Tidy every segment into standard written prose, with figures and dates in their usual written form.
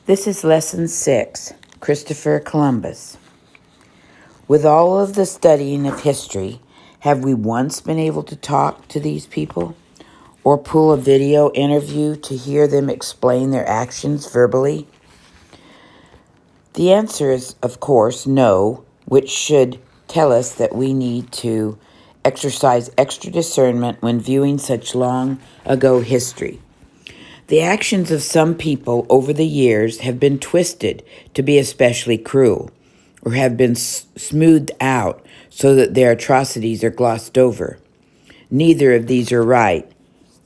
This is Lesson 6, Christopher Columbus. With all of the studying of history, have we once been able to talk to these people or pull a video interview to hear them explain their actions verbally? The answer is, of course, no, which should tell us that we need to exercise extra discernment when viewing such long ago history. The actions of some people over the years have been twisted to be especially cruel, or have been smoothed out so that their atrocities are glossed over. Neither of these are right.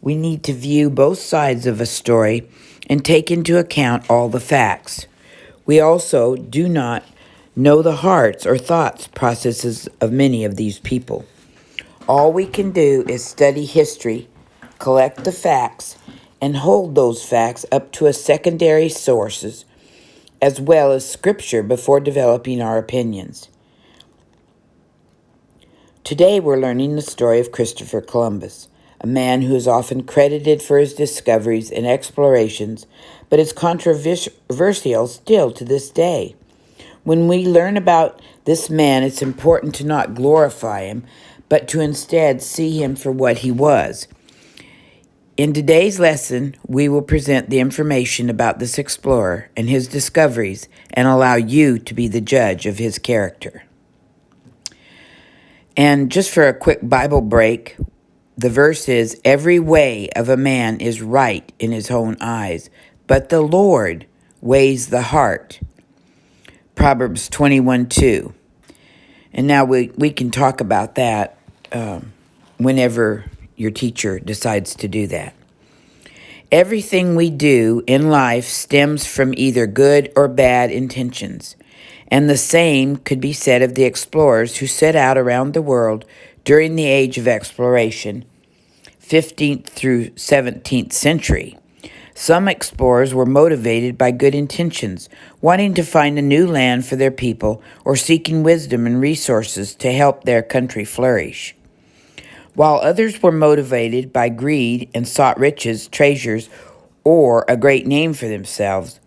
We need to view both sides of a story and take into account all the facts. We also do not know the hearts or thoughts processes of many of these people. All we can do is study history, collect the facts, and hold those facts up to a secondary sources as well as scripture before developing our opinions. Today we're learning the story of Christopher Columbus, a man who is often credited for his discoveries and explorations, but is controversial still to this day. When we learn about this man, it's important to not glorify him, but to instead see him for what he was. In today's lesson, we will present the information about this explorer and his discoveries and allow you to be the judge of his character. And just for a quick Bible break, the verse is, "Every way of a man is right in his own eyes, but the Lord weighs the heart." Proverbs 21:2. And now we can talk about that whenever your teacher decides to do that. Everything we do in life stems from either good or bad intentions, and the same could be said of the explorers who set out around the world during the age of exploration, 15th through 17th century. Some explorers were motivated by good intentions, wanting to find a new land for their people or seeking wisdom and resources to help their country flourish, while others were motivated by greed and sought riches, treasures, or a great name for themselves.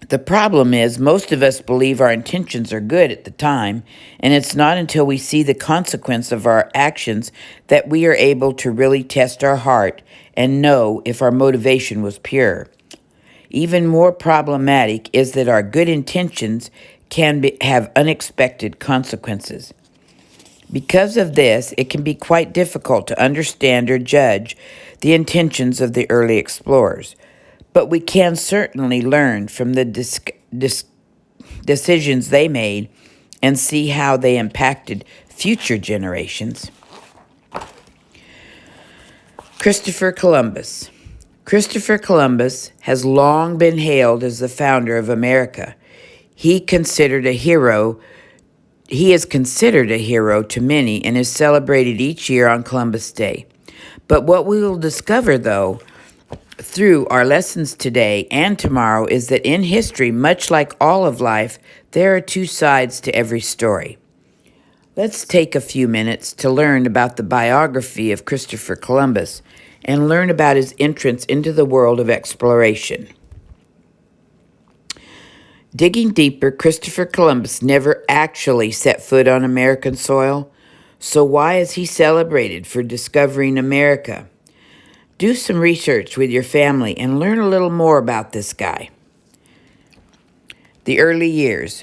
The problem is, most of us believe our intentions are good at the time, and it's not until we see the consequence of our actions that we are able to really test our heart and know if our motivation was pure. Even more problematic is that our good intentions can have unexpected consequences. Because of this, it can be quite difficult to understand or judge the intentions of the early explorers. But we can certainly learn from the decisions they made and see how they impacted future generations. Christopher Columbus. Christopher Columbus has long been hailed as the founder of America. He is considered a hero to many and is celebrated each year on Columbus Day. But what we will discover, though, through our lessons today and tomorrow is that in history, much like all of life, there are two sides to every story. Let's take a few minutes to learn about the biography of Christopher Columbus and learn about his entrance into the world of exploration. Digging deeper, Christopher Columbus never actually set foot on American soil. So why is he celebrated for discovering America? Do some research with your family and learn a little more about this guy. The early years.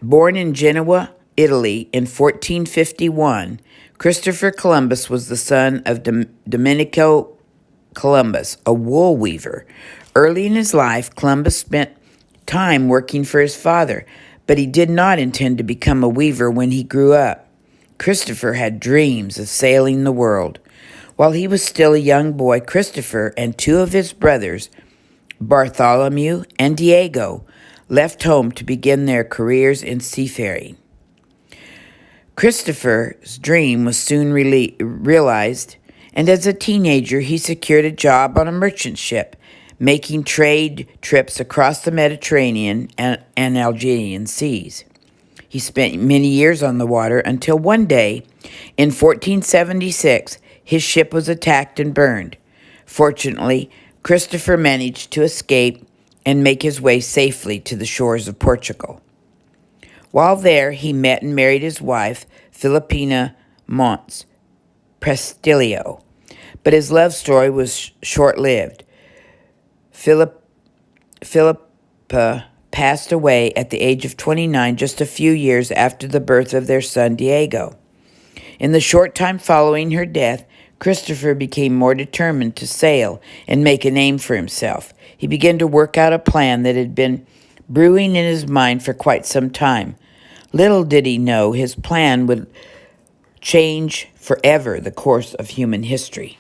Born in Genoa, Italy in 1451, Christopher Columbus was the son of Domenico Columbus, a wool weaver. Early in his life, Columbus spent time working for his father, but he did not intend to become a weaver when he grew up. Christopher had dreams of sailing the world. While he was still a young boy, Christopher and two of his brothers, Bartholomew and Diego, left home to begin their careers in seafaring. Christopher's dream was soon realized, and as a teenager, he secured a job on a merchant ship, making trade trips across the Mediterranean and Aegean seas. He spent many years on the water until one day, in 1476, his ship was attacked and burned. Fortunately, Christopher managed to escape and make his way safely to the shores of Portugal. While there, he met and married his wife, Philippina Montes Prestilio, but his love story was short-lived. Philippa passed away at the age of 29, just a few years after the birth of their son Diego. In the short time following her death, Christopher became more determined to sail and make a name for himself. He began to work out a plan that had been brewing in his mind for quite some time. Little did he know his plan would change forever the course of human history.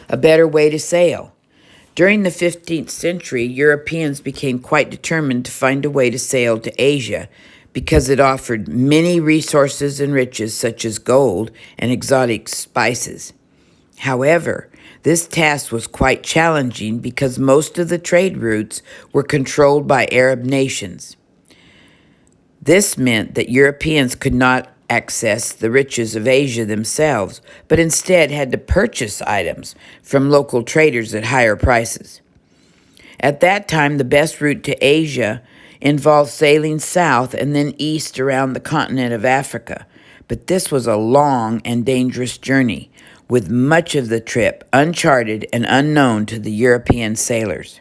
A better way to sail. During the 15th century, Europeans became quite determined to find a way to sail to Asia because it offered many resources and riches such as gold and exotic spices. However, this task was quite challenging because most of the trade routes were controlled by Arab nations. This meant that Europeans could not access the riches of Asia themselves, but instead had to purchase items from local traders at higher prices. At that time, the best route to Asia involved sailing south and then east around the continent of Africa, but this was a long and dangerous journey, with much of the trip uncharted and unknown to the European sailors.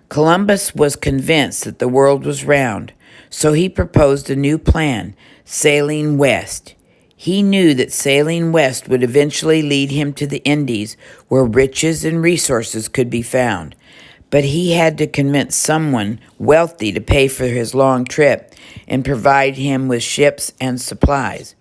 Columbus was convinced that the world was round, so he proposed a new plan, sailing west. He knew that sailing west would eventually lead him to the Indies, where riches and resources could be found. But he had to convince someone wealthy to pay for his long trip and provide him with ships and supplies.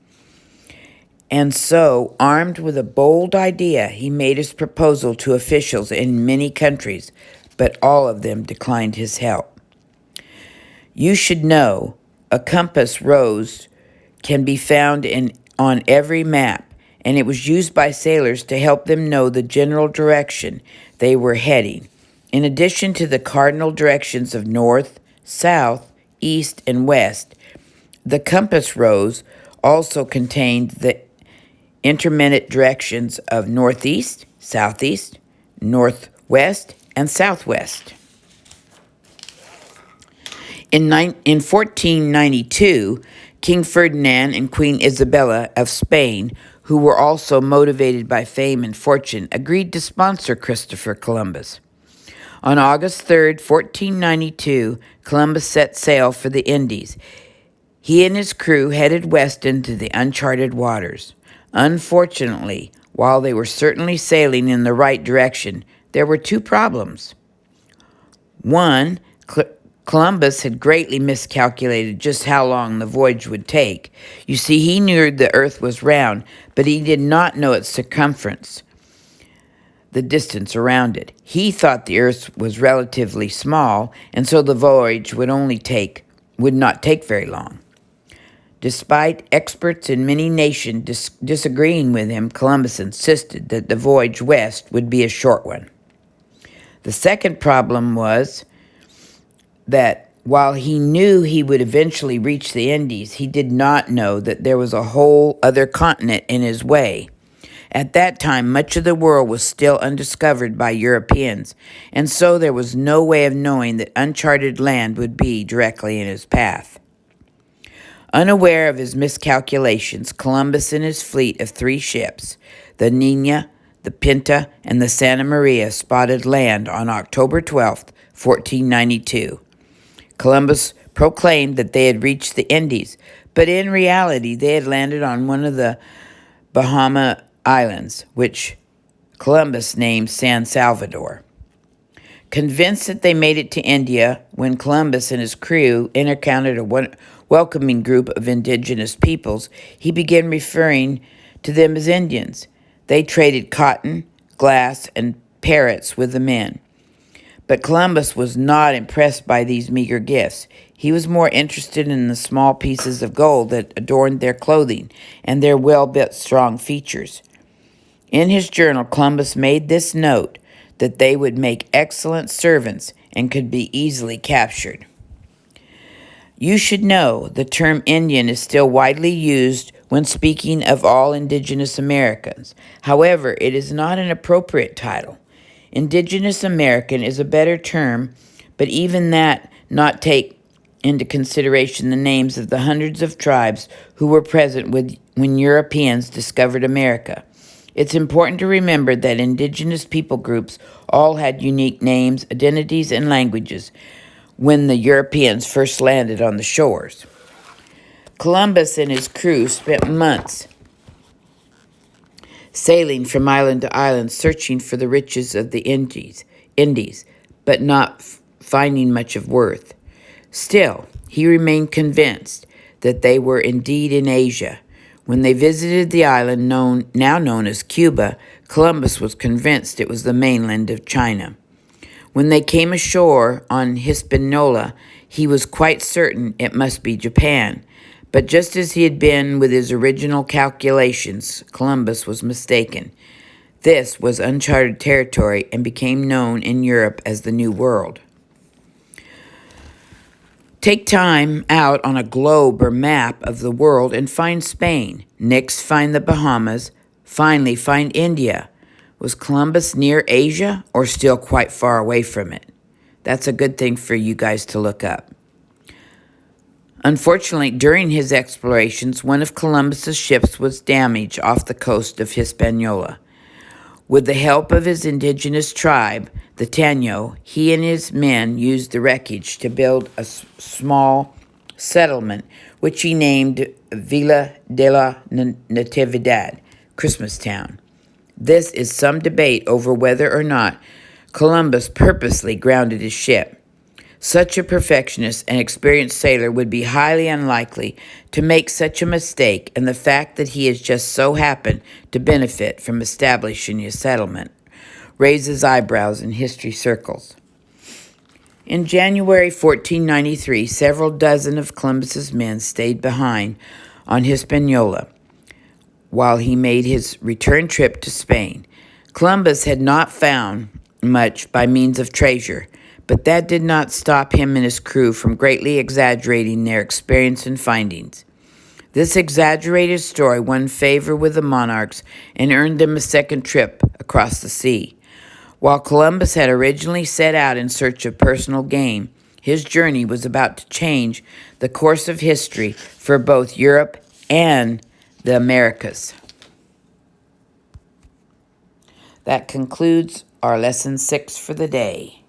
And so, armed with a bold idea, he made his proposal to officials in many countries, but all of them declined his help. You should know a compass rose can be found on every map, and it was used by sailors to help them know the general direction they were heading. In addition to the cardinal directions of north, south, east, and west, the compass rose also contained the intermittent directions of northeast, southeast, northwest, and southwest. In 1492, King Ferdinand and Queen Isabella of Spain, who were also motivated by fame and fortune, agreed to sponsor Christopher Columbus. On August 3rd, 1492, Columbus set sail for the Indies. He and his crew headed west into the uncharted waters. Unfortunately, while they were certainly sailing in the right direction, there were two problems. One, Columbus had greatly miscalculated just how long the voyage would take. You see, he knew the earth was round, but he did not know its circumference, the distance around it. He thought the earth was relatively small, and so the voyage would not take very long. Despite experts in many nations disagreeing with him, Columbus insisted that the voyage west would be a short one. The second problem was that while he knew he would eventually reach the Indies, he did not know that there was a whole other continent in his way. At that time, much of the world was still undiscovered by Europeans, and so there was no way of knowing that uncharted land would be directly in his path. Unaware of his miscalculations, Columbus and his fleet of 3 ships, the Nina, the Pinta, and the Santa Maria, spotted land on October 12th, 1492. Columbus proclaimed that they had reached the Indies, but in reality they had landed on one of the Bahama Islands, which Columbus named San Salvador. Convinced that they made it to India, when Columbus and his crew encountered a welcoming group of indigenous peoples, he began referring to them as Indians. They traded cotton, glass, and parrots with the men. But Columbus was not impressed by these meager gifts. He was more interested in the small pieces of gold that adorned their clothing and their well-built, strong features. In his journal, Columbus made this note that they would make excellent servants and could be easily captured. You should know the term Indian is still widely used when speaking of all indigenous Americans. However, it is not an appropriate title. Indigenous American is a better term, but even that not take into consideration the names of the hundreds of tribes who were present when Europeans discovered America. It's important to remember that indigenous people groups all had unique names, identities, and languages when the Europeans first landed on the shores. Columbus and his crew spent months sailing from island to island, searching for the riches of the Indies, but not finding much of worth. Still, he remained convinced that they were indeed in Asia. When they visited the island now known as Cuba, Columbus was convinced it was the mainland of China. When they came ashore on Hispaniola, he was quite certain it must be Japan. But just as he had been with his original calculations, Columbus was mistaken. This was uncharted territory and became known in Europe as the New World. Take time out on a globe or map of the world and find Spain. Next, find the Bahamas. Finally, find India. Was Columbus near Asia or still quite far away from it? That's a good thing for you guys to look up. Unfortunately, during his explorations, one of Columbus's ships was damaged off the coast of Hispaniola. With the help of his indigenous tribe, the Taino, he and his men used the wreckage to build a small settlement, which he named Villa de la Natividad, Christmas Town. This is some debate over whether or not Columbus purposely grounded his ship. Such a perfectionist and experienced sailor would be highly unlikely to make such a mistake, and the fact that he has just so happened to benefit from establishing a settlement raises eyebrows in history circles. In January 1493, several dozen of Columbus's men stayed behind on Hispaniola while he made his return trip to Spain. Columbus had not found much by means of treasure, but that did not stop him and his crew from greatly exaggerating their experience and findings. This exaggerated story won favor with the monarchs and earned them a second trip across the sea. While Columbus had originally set out in search of personal gain, his journey was about to change the course of history for both Europe and the Americas. That concludes our lesson 6 for the day.